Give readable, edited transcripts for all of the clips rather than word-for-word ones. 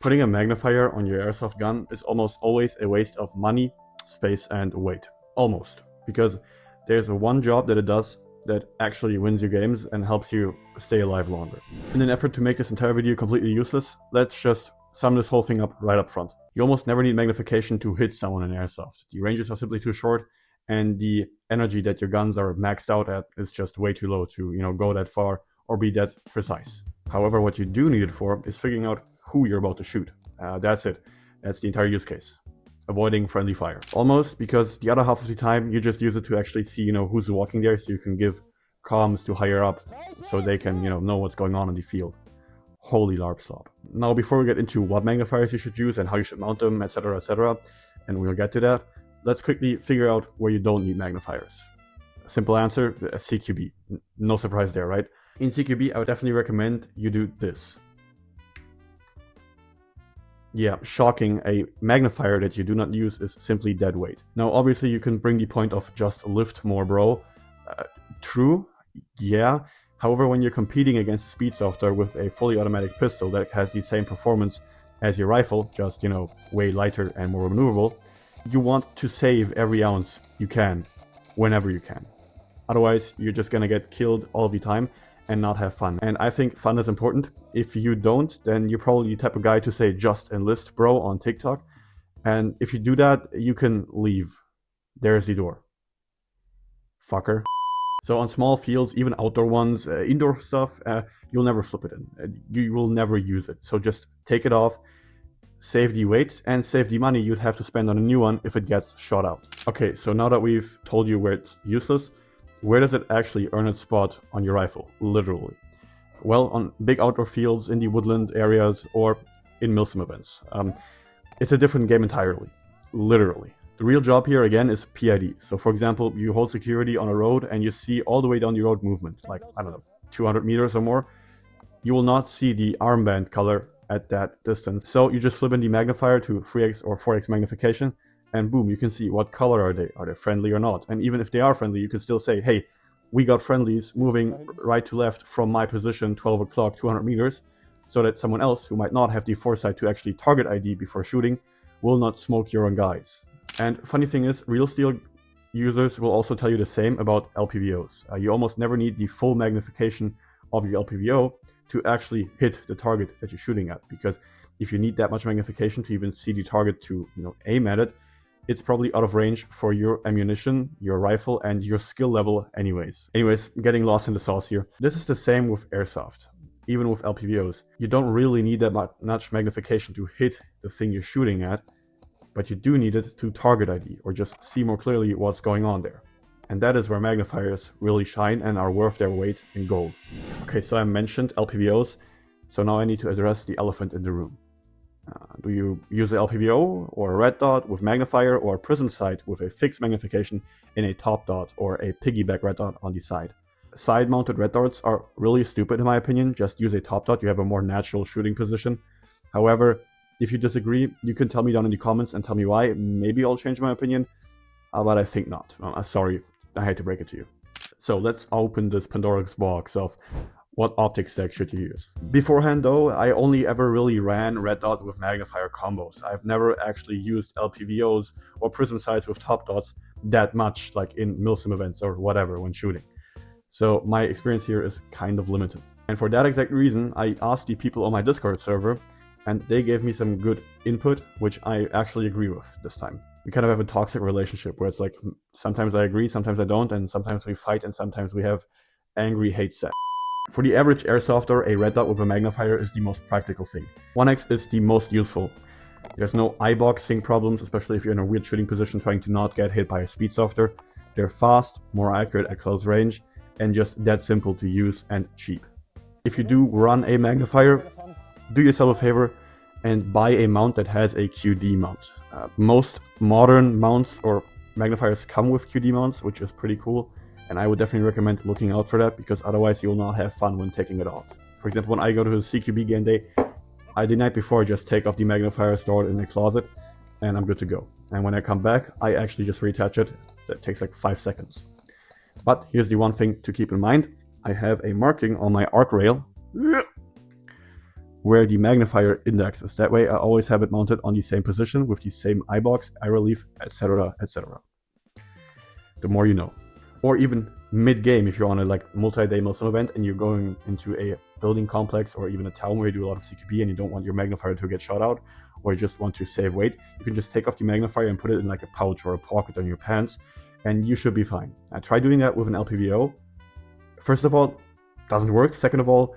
Putting a magnifier on your airsoft gun is almost always a waste of money, space, and weight. Almost. Because there's one job that it does that actually wins you games and helps you stay alive longer. In an effort to make this entire video completely useless, let's just sum this whole thing up right up front. You almost never need magnification to hit someone in airsoft. The ranges are simply too short, and the energy that your guns are maxed out at is just way too low to, go that far or be that precise. However, what you do need it for is figuring out who you're about to shoot. That's it. That's the entire use case. Avoiding friendly fire. Almost, because the other half of the time you just use it to actually see, who's walking there, so you can give comms to higher up so they can, know what's going on in the field. Holy larp slop. Now, before we get into what magnifiers you should use and how you should mount them, etc., and we'll get to that, let's quickly figure out where you don't need magnifiers. Simple answer, CQB. No surprise there, right? In CQB, I would definitely recommend you do this. Yeah, shocking, a magnifier that you do not use is simply dead weight. Now, obviously, you can bring the point of just lift more, bro. True, yeah. However, when you're competing against a speed softer with a fully automatic pistol that has the same performance as your rifle, just, way lighter and more maneuverable, you want to save every ounce you can, whenever you can. Otherwise, you're just gonna get killed all the time and not have fun. And I think fun is important. If you don't, then you're probably the type of guy to say just enlist bro on TikTok. And if you do that, you can leave. There's the door. Fucker. So on small fields, even outdoor ones, indoor stuff, you'll never flip it in. You will never use it. So just take it off, save the weight, and save the money you'd have to spend on a new one if it gets shot out. Okay, so now that we've told you where it's useless, where does it actually earn its spot on your rifle, literally? Well, on big outdoor fields, in the woodland areas, or in milsim events. It's a different game entirely, literally. The real job here, again, is PID. So, for example, you hold security on a road and you see all the way down the road movement, like, 200 meters or more. You will not see the armband color at that distance. So you just flip in the magnifier to 3x or 4x magnification, and boom, you can see what color are they? Are they friendly or not? And even if they are friendly, you can still say, hey, we got friendlies moving right to left from my position, 12 o'clock, 200 meters, so that someone else who might not have the foresight to actually target ID before shooting will not smoke your own guys. And funny thing is, real steel users will also tell you the same about LPVOs. You almost never need the full magnification of your LPVO to actually hit the target that you're shooting at, because if you need that much magnification to even see the target to, aim at it, it's probably out of range for your ammunition, your rifle, and your skill level anyways. Getting lost in the sauce here. This is the same with airsoft, even with LPVOs. You don't really need that much magnification to hit the thing you're shooting at, but you do need it to target ID, or just see more clearly what's going on there. And that is where magnifiers really shine and are worth their weight in gold. Okay, so I mentioned LPVOs, so now I need to address the elephant in the room. Do you use an LPVO or a red dot with magnifier, or a Prism sight with a fixed magnification in a top dot or a piggyback red dot on the side? Side mounted red dots are really stupid in my opinion. Just use a top dot, you have a more natural shooting position. However, if you disagree, you can tell me down in the comments and tell me why. Maybe I'll change my opinion, but I think not. Sorry, I hate to break it to you. So let's open this Pandora's box of what optics stack should you use. Beforehand though, I only ever really ran red dot with magnifier combos. I've never actually used LPVOs or Prism sights with top dots that much, like in milsim events or whatever when shooting. So my experience here is kind of limited. And for that exact reason, I asked the people on my Discord server, and they gave me some good input, which I actually agree with this time. We kind of have a toxic relationship where it's like, sometimes I agree, sometimes I don't, and sometimes we fight, and sometimes we have angry hate sex. For the average airsofter, a red dot with a magnifier is the most practical thing. 1x is the most useful. There's no eye boxing problems, especially if you're in a weird shooting position trying to not get hit by a speed softer. They're fast, more accurate at close range, and just that simple to use and cheap. If you do run a magnifier, do yourself a favor and buy a mount that has a QD mount. Most modern mounts or magnifiers come with QD mounts, which is pretty cool. And I would definitely recommend looking out for that, because otherwise you'll not have fun when taking it off. For example, when I go to a CQB game day, the night before I just take off the magnifier, store it in the closet, and I'm good to go. And when I come back, I actually just reattach it. That takes like 5 seconds. But here's the one thing to keep in mind. I have a marking on my arc rail where the magnifier index is. That way I always have it mounted on the same position with the same eye box, eye relief, etc, etc. The more you know. Or even mid-game, if you're on a multi-day milsim event and you're going into a building complex or even a town where you do a lot of CQB and you don't want your magnifier to get shot out, or you just want to save weight, you can just take off the magnifier and put it in like a pouch or a pocket on your pants, and you should be fine. I tried doing that with an LPVO. First of all, doesn't work. Second of all,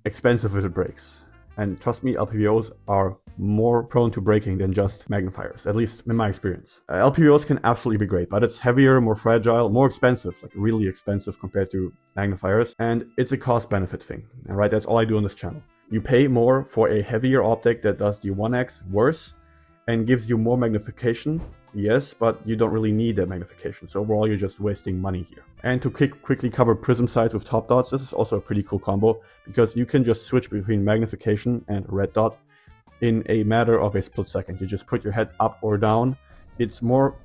expensive if it breaks. And trust me, LPVOs are more prone to breaking than just magnifiers, at least in my experience. LPVOs can absolutely be great, but it's heavier, more fragile, more expensive, like really expensive compared to magnifiers, and it's a cost-benefit thing. All right, that's all I do on this channel. You pay more for a heavier optic that does the 1x worse and gives you more magnification, yes, but you don't really need that magnification, so overall you're just wasting money here. And to quickly cover prism sights with top dots, this is also a pretty cool combo, because you can just switch between magnification and red dot in a matter of a split second. You just put your head up or down. It's more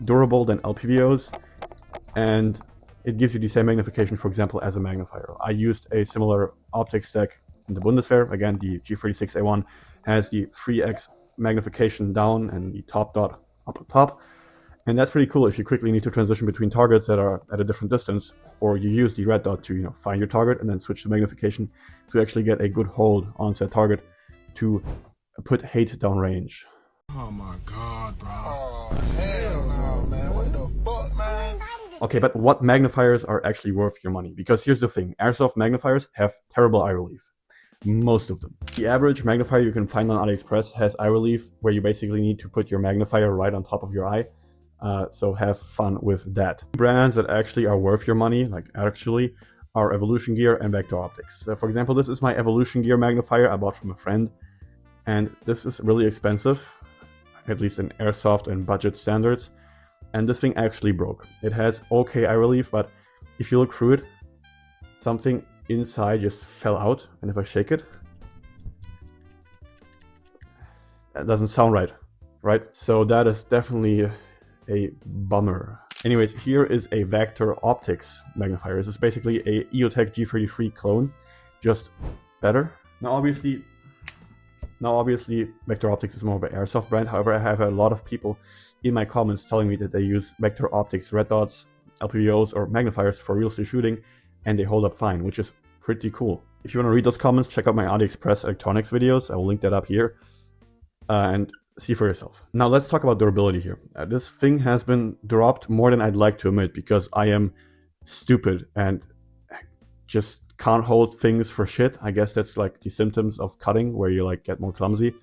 durable than LPVOs, and it gives you the same magnification, for example, as a magnifier. I used a similar optic stack in the Bundeswehr. Again, the G36A1 has the 3x magnification down and the top dot up on top, and that's pretty cool if you quickly need to transition between targets that are at a different distance, or you use the red dot to find your target and then switch to magnification to actually get a good hold on said target to put hate down range. Oh my god, bro. Oh hell no, man. What the fuck, man? Okay, but what magnifiers are actually worth your money? Because here's the thing, Airsoft magnifiers have terrible eye relief. Most of them. The average magnifier you can find on AliExpress has eye relief where you basically need to put your magnifier right on top of your eye. So have fun with that. Brands that actually are worth your money, are Evolution Gear and Vector Optics. For example, this is my Evolution Gear magnifier I bought from a friend, and this is really expensive, at least in Airsoft and budget standards, and this thing actually broke. It has okay eye relief, but if you look through it, something inside just fell out, and if I shake it, that doesn't sound right? So that is definitely a bummer. Anyways, here is a Vector Optics magnifier. This is basically a EOTech G33 clone, just better. Now obviously Vector Optics is more of an Airsoft brand. However, I have a lot of people in my comments telling me that they use Vector Optics red dots, LPVOs, or magnifiers for real estate shooting, and they hold up fine, which is pretty cool. If you want to read those comments, check out my AliExpress electronics videos. I will link that up here, and see for yourself. Now let's talk about durability here. This thing has been dropped more than I'd like to admit, because I am stupid and just can't hold things for shit. I guess that's like the symptoms of cutting, where you get more clumsy.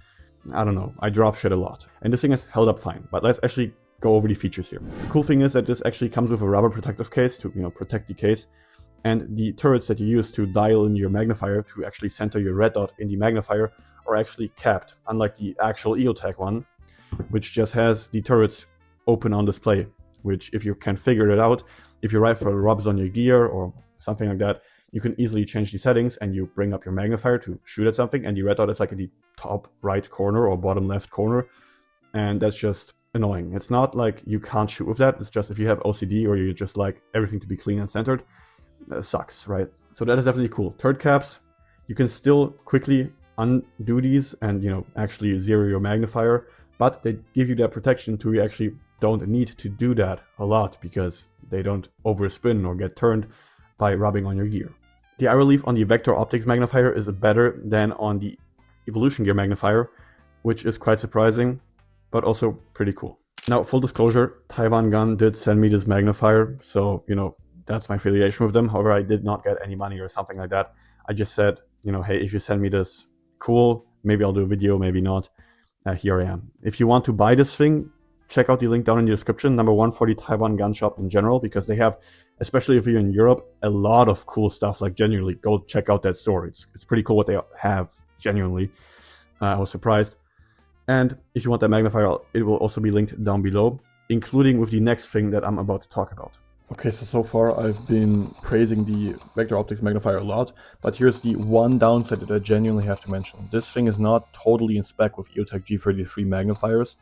I don't know, I drop shit a lot, and this thing has held up fine. But let's actually go over the features here. The cool thing is that this actually comes with a rubber protective case to protect the case, and the turrets that you use to dial in your magnifier to actually center your red dot in the magnifier are actually capped, unlike the actual EOTech one, which just has the turrets open on display, which, if you can figure it out, if your rifle rubs on your gear or something like that, you can easily change the settings and you bring up your magnifier to shoot at something, and the red dot is in the top right corner or bottom left corner, and that's just annoying. It's not like you can't shoot with that, it's just if you have OCD or you just like everything to be clean and centered, sucks, right? So that is definitely cool. Turret caps, you can still quickly undo these and actually zero your magnifier, but they give you that protection to you actually don't need to do that a lot, because they don't overspin or get turned by rubbing on your gear. The eye relief on the Vector Optics magnifier is better than on the Evolution Gear magnifier, which is quite surprising, but also pretty cool. Now, full disclosure, TaiwanGun did send me this magnifier, so that's my affiliation with them. However, I did not get any money or something like that. I just said, hey, if you send me this, cool, maybe I'll do a video, maybe not. Here I am. If you want to buy this thing, check out the link down in the description. Number one, for the Taiwan Gun Shop in general, because they have, especially if you're in Europe, a lot of cool stuff. Genuinely, go check out that store. It's pretty cool what they have, genuinely. I was surprised. And if you want that magnifier, it will also be linked down below, including with the next thing that I'm about to talk about. Okay, so far I've been praising the Vector Optics magnifier a lot, but here's the one downside that I genuinely have to mention. This thing is not totally in spec with EOTech G33 magnifiers,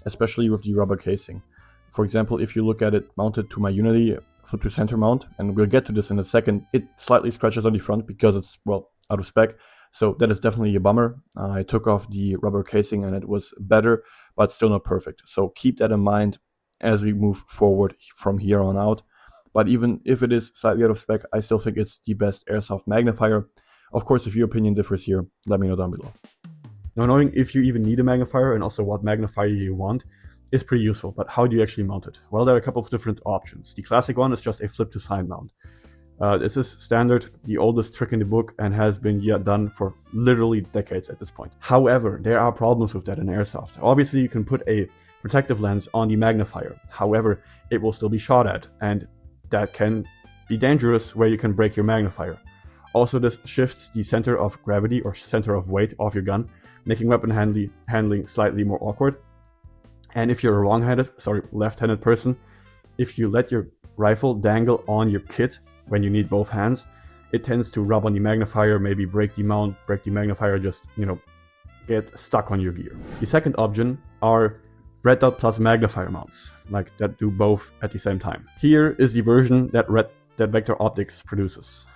especially with the rubber casing. For example, if you look at it mounted to my Unity flip to center mount, and we'll get to this in a second, it slightly scratches on the front because it's, well, out of spec, So that is definitely a bummer. I took off the rubber casing and it was better, but still not perfect. So keep that in mind as we move forward from here on out. But even if it is slightly out of spec, I still think it's the best airsoft magnifier. Of course, if your opinion differs here, let me know down below. Now, knowing if you even need a magnifier and also what magnifier you want is pretty useful, but how do you actually mount it? Well, there are a couple of different options. The classic one is just a flip to side mount. This is standard, the oldest trick in the book, and has been done for literally decades at this point. However, there are problems with that in airsoft. Obviously, you can put a protective lens on the magnifier. However, it will still be shot at, and that can be dangerous where you can break your magnifier. Also, this shifts the center of gravity or center of weight of your gun, making weapon handling slightly more awkward. And if you're a left-handed person, if you let your rifle dangle on your kit when you need both hands, it tends to rub on the magnifier, maybe break the mount, break the magnifier, just, get stuck on your gear. The second option are red dot plus magnifier mounts, like that do both at the same time. Here is the version that Vector Optics produces.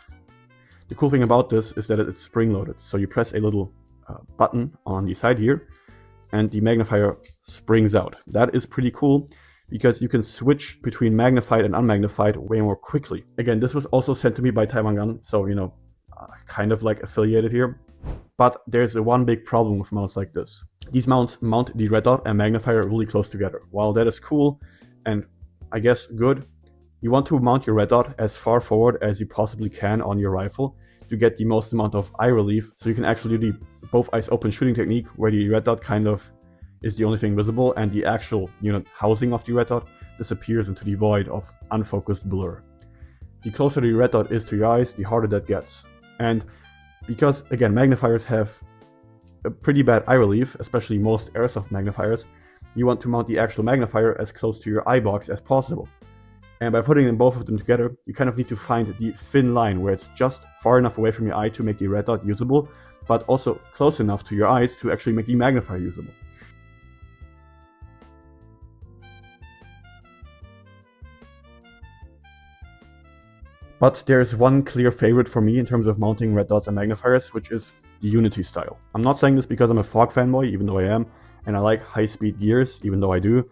The cool thing about this is that it's spring-loaded, so you press a little button on the side here, and the magnifier springs out. That is pretty cool, because you can switch between magnified and unmagnified way more quickly. Again, this was also sent to me by TaiwanGun, so, kind of like affiliated here. But there's one big problem with mounts like this. These mounts mount the red dot and magnifier really close together. While that is cool and I guess good, you want to mount your red dot as far forward as you possibly can on your rifle to get the most amount of eye relief, so you can actually do the both eyes open shooting technique, where the red dot kind of is the only thing visible and the actual housing of the red dot disappears into the void of unfocused blur. The closer the red dot is to your eyes, the harder that gets. And because, again, magnifiers have a pretty bad eye relief, especially most airsoft magnifiers, you want to mount the actual magnifier as close to your eye box as possible. And by putting them both of them together, you kind of need to find the thin line where it's just far enough away from your eye to make the red dot usable, but also close enough to your eyes to actually make the magnifier usable. But there's one clear favorite for me in terms of mounting red dots and magnifiers, which is the Unity style. I'm not saying this because I'm a fog fanboy, even though I am, and I like high-speed gears, even though I do,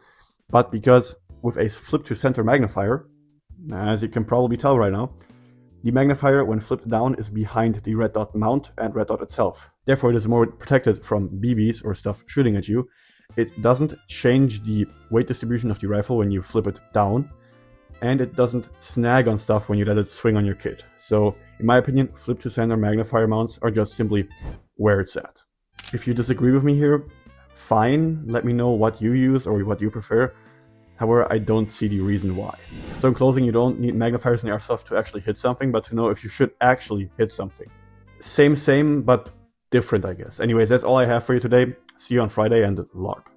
but because with a flip to center magnifier, as you can probably tell right now, the magnifier, when flipped down, is behind the red dot mount and red dot itself. Therefore, it is more protected from BBs or stuff shooting at you. It doesn't change the weight distribution of the rifle when you flip it down, and it doesn't snag on stuff when you let it swing on your kit. So, in my opinion, flip to center magnifier mounts are just simply where it's at. If you disagree with me here, fine, let me know what you use or what you prefer. However, I don't see the reason why. So in closing, you don't need magnifiers in airsoft to actually hit something, but to know if you should actually hit something. Same, but different, I guess. Anyways, that's all I have for you today. See you on Friday, and LARP.